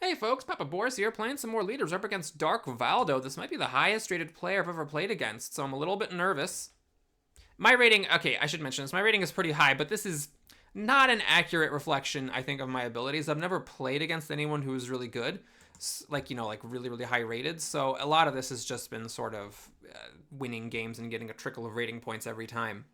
Hey folks, Papa Boris here, playing some more leaders up against Dark Valdo. This might be the highest rated player I've ever played against, so I'm a little bit nervous. My rating, okay, I should mention this, my rating is pretty high, but this is not an accurate reflection, I think, of my abilities. I've never played against anyone who is really good, like, like really, really high rated, so a lot of this has just been sort of winning games and getting a trickle of rating points every time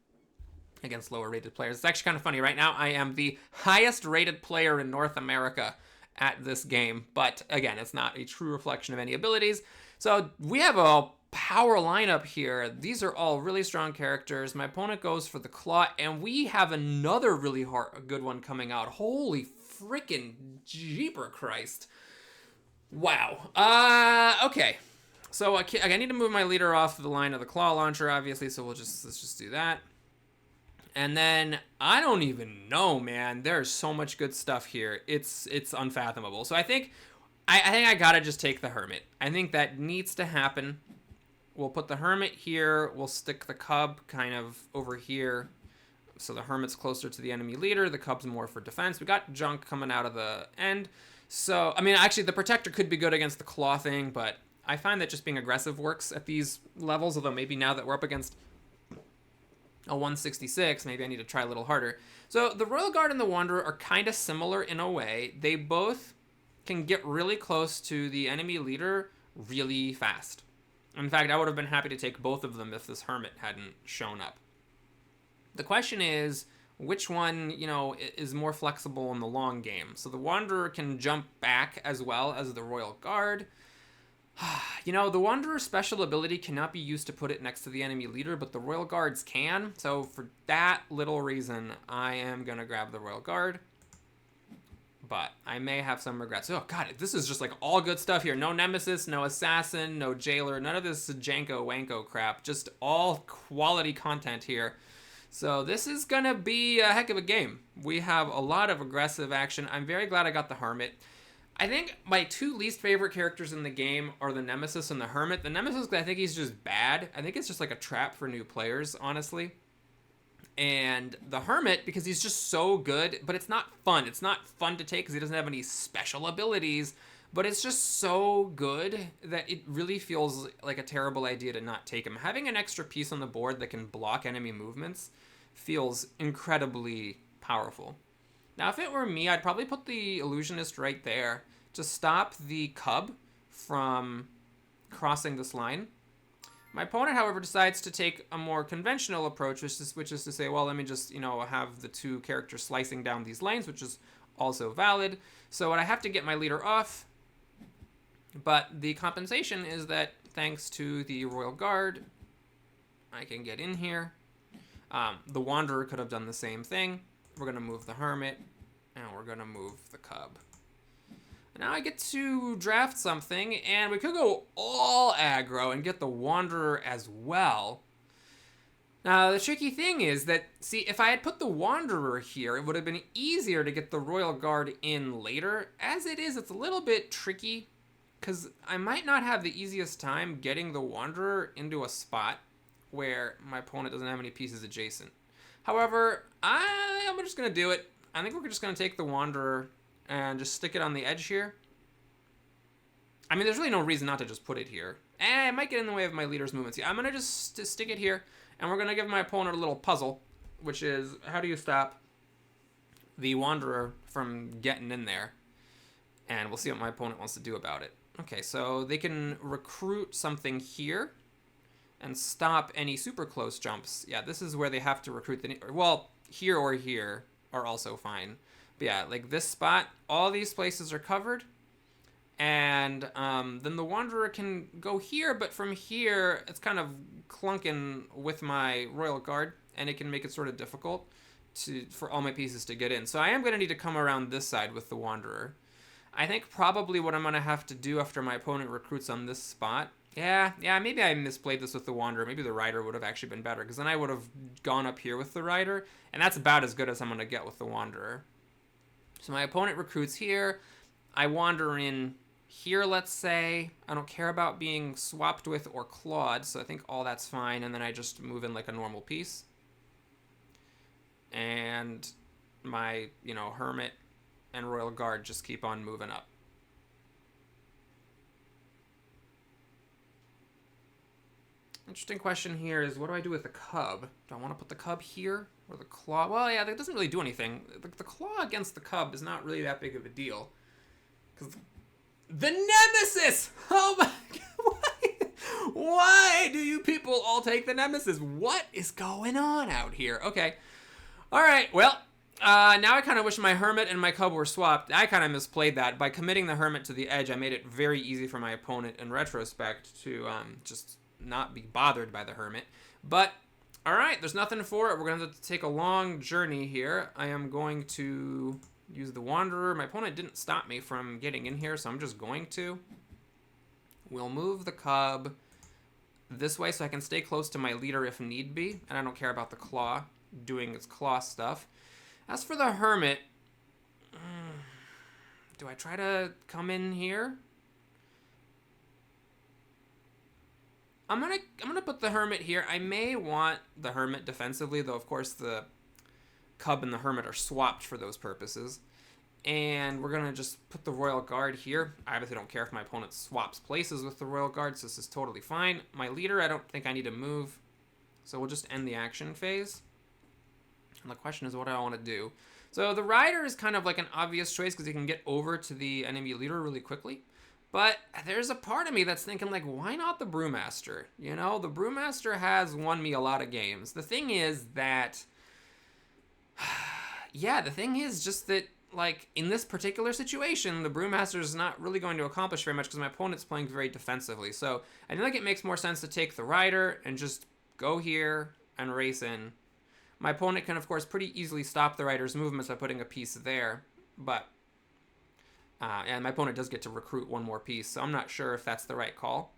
against lower rated players. It's actually kind of funny. Right now, I am the highest rated player in North America at this game, but again, it's not a true reflection of any abilities. So we have a power lineup here. These are all really strong characters. My opponent goes for the claw, and we have another really good one coming out. Holy freaking jeeper Christ. Wow. Okay. So I need to move my leader off the line of the claw launcher, obviously, so let's just do that. And then I don't even know, man. There's so much good stuff here. It's unfathomable. So I think I gotta just take the Hermit. I think that needs to happen. We'll put the Hermit here. We'll stick the Cub kind of over here. So the Hermit's closer to the enemy leader. The Cub's more for defense. We got junk coming out of the end. So, I mean, actually, the Protector could be good against the Claw thing, but I find that just being aggressive works at these levels, although maybe now that we're up against a 166, maybe I need to try a little harder. So the Royal Guard and the Wanderer are kind of similar in a way. They both can get really close to the enemy leader really fast. In fact, I would have been happy to take both of them if this Hermit hadn't shown up. The question is, which one, is more flexible in the long game? So the Wanderer can jump back as well as the Royal Guard. The Wanderer's special ability cannot be used to put it next to the enemy leader, but the Royal Guards can. So for that little reason, I am going to grab the Royal Guard. But I may have some regrets. Oh, God, this is just like all good stuff here. No Nemesis, no Assassin, no Jailer, none of this Janko-Wanko crap. Just all quality content here. So this is going to be a heck of a game. We have a lot of aggressive action. I'm very glad I got the Hermit. I think my two least favorite characters in the game are the Nemesis and the Hermit. The Nemesis, I think he's just bad. I think it's just like a trap for new players, honestly. And the Hermit, because he's just so good, but it's not fun. It's not fun to take because he doesn't have any special abilities, but it's just so good that it really feels like a terrible idea to not take him. Having an extra piece on the board that can block enemy movements feels incredibly powerful. Now, if it were me, I'd probably put the Illusionist right there to stop the Cub from crossing this line. My opponent, however, decides to take a more conventional approach, which is to say, well, let me just, have the two characters slicing down these lanes, which is also valid. So I have to get my leader off, but the compensation is that thanks to the Royal Guard, I can get in here. The Wanderer could have done the same thing. We're going to move the Hermit, and we're going to move the Cub. Now I get to draft something, and we could go all aggro and get the Wanderer as well. Now, the tricky thing is that, see, if I had put the Wanderer here, it would have been easier to get the Royal Guard in later. As it is, it's a little bit tricky, because I might not have the easiest time getting the Wanderer into a spot where my opponent doesn't have any pieces adjacent. However, I'm just going to do it. I think we're just going to take the Wanderer and just stick it on the edge here. I mean, there's really no reason not to just put it here. It might get in the way of my leader's movements. Yeah, I'm going to just stick it here, and we're going to give my opponent a little puzzle, which is, how do you stop the Wanderer from getting in there? And we'll see what my opponent wants to do about it. Okay, so they can recruit something here and stop any super close jumps. Yeah, this is where they have to recruit well, here or here are also fine. But yeah, like this spot, all these places are covered. And then the Wanderer can go here, but from here, it's kind of clunking with my Royal Guard, and it can make it sort of difficult for all my pieces to get in. So I am going to need to come around this side with the Wanderer. I think probably what I'm going to have to do after my opponent recruits on this spot, yeah, maybe I misplayed this with the Wanderer. Maybe the Rider would have actually been better, because then I would have gone up here with the Rider, and that's about as good as I'm going to get with the Wanderer. So my opponent recruits here. I wander in here, let's say. I don't care about being swapped with or clawed, so I think all that's fine, and then I just move in like a normal piece. And my, Hermit and Royal Guard just keep on moving up. Interesting question here is, what do I do with the cub? Do I want to put the cub here or the claw? Well, yeah, that doesn't really do anything. The claw against the cub is not really that big of a deal. Because the nemesis! Oh my god! Why do you people all take the nemesis? What is going on out here? Okay. All right, well, now I kind of wish my hermit and my cub were swapped. I kind of misplayed that. By committing the hermit to the edge, I made it very easy for my opponent in retrospect to just not be bothered by the hermit. But, all right, there's nothing for it. We're going to have to take a long journey here. I am going to use the wanderer. My opponent didn't stop me from getting in here, so I'm just going to. We'll move the cub this way so I can stay close to my leader if need be, and I don't care about the claw doing its claw stuff. As for the hermit, do I try to come in here? I'm gonna put the hermit here. I may want the hermit defensively, though of course the cub and the hermit are swapped for those purposes. And we're gonna just put the royal guard here. I obviously don't care if my opponent swaps places with the royal guard, so this is totally fine. My leader, I don't think I need to move, so we'll just end the action phase. And the question is, what do I want to do? So the rider is kind of like an obvious choice because he can get over to the enemy leader really quickly. But there's a part of me that's thinking, like, why not the brewmaster? You know, the brewmaster has won me a lot of games. The thing is that, yeah, the thing is just that, like, in this particular situation, the brewmaster is not really going to accomplish very much because my opponent's playing very defensively. So I think it makes more sense to take the rider and just go here and race in. My opponent can, of course, pretty easily stop the rider's movements by putting a piece there, but, and my opponent does get to recruit one more piece, so I'm not sure if that's the right call.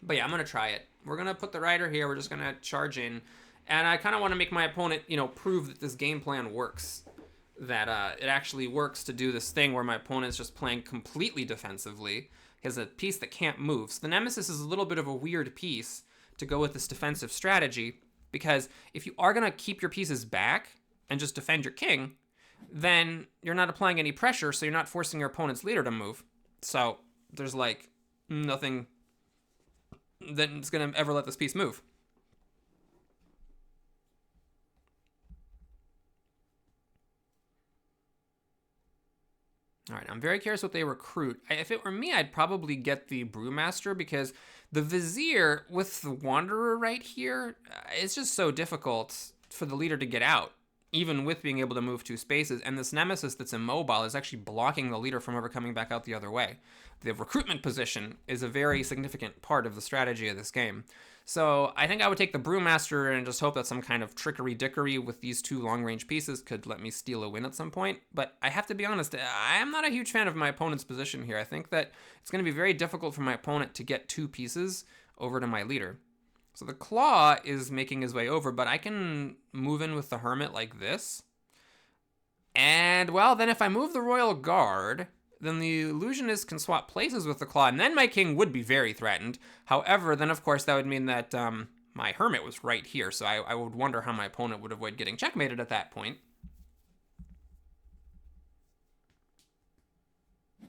But yeah, I'm going to try it. We're going to put the rider here, we're just going to charge in, and I kind of want to make my opponent, you know, prove that this game plan works. That it actually works to do this thing where my opponent's just playing completely defensively. He has a piece that can't move. So the Nemesis is a little bit of a weird piece to go with this defensive strategy, because if you are going to keep your pieces back and just defend your king, then you're not applying any pressure, so you're not forcing your opponent's leader to move. So there's, like, nothing that's going to ever let this piece move. All right, I'm very curious what they recruit. If it were me, I'd probably get the brewmaster, because the vizier with the wanderer right here, it's just so difficult for the leader to get out, even with being able to move 2 spaces. And this nemesis that's immobile is actually blocking the leader from ever coming back out the other way. The recruitment position is a very significant part of the strategy of this game. So I think I would take the brewmaster and just hope that some kind of trickery-dickery with these 2 long-range pieces could let me steal a win at some point. But I have to be honest, I am not a huge fan of my opponent's position here. I think that it's going to be very difficult for my opponent to get 2 pieces over to my leader. So the claw is making his way over, but I can move in with the hermit like this. And, well, then if I move the royal guard, then the illusionist can swap places with the claw, and then my king would be very threatened. However, then of course that would mean that my hermit was right here, so I would wonder how my opponent would avoid getting checkmated at that point. All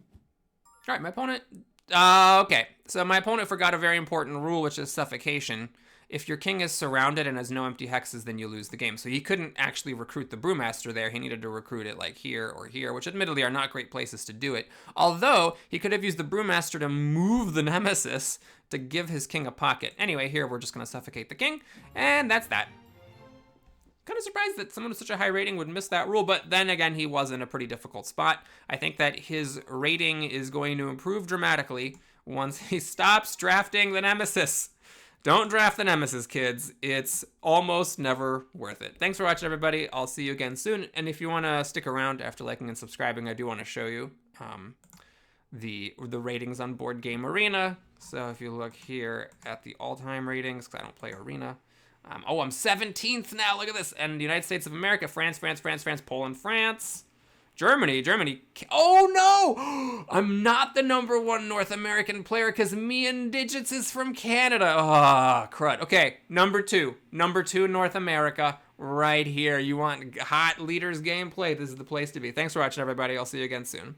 right, my opponent... okay, so my opponent forgot a very important rule, which is suffocation. If your king is surrounded and has no empty hexes, then you lose the game. So he couldn't actually recruit the brewmaster there. He needed to recruit it like here or here, which admittedly are not great places to do it. Although, he could have used the brewmaster to move the nemesis to give his king a pocket. Anyway, here we're just going to suffocate the king, and that's that. Kind of surprised that someone with such a high rating would miss that rule, but then again, he was in a pretty difficult spot. I think that his rating is going to improve dramatically once he stops drafting the nemesis. Don't draft the nemesis, kids. It's almost never worth it. Thanks for watching, everybody. I'll see you again soon. And if you want to stick around after liking and subscribing, I do want to show you the ratings on Board Game Arena. So if you look here at the all-time ratings, because I don't play Arena. I'm 17th now. Look at this. And the United States of America, France, Poland, France. Germany. Oh no! I'm not the #1 North American player because me and Digits is from Canada. Ah, crud. Okay, number two North America, right here. You want hot leaders gameplay? This is the place to be. Thanks for watching, everybody. I'll see you again soon.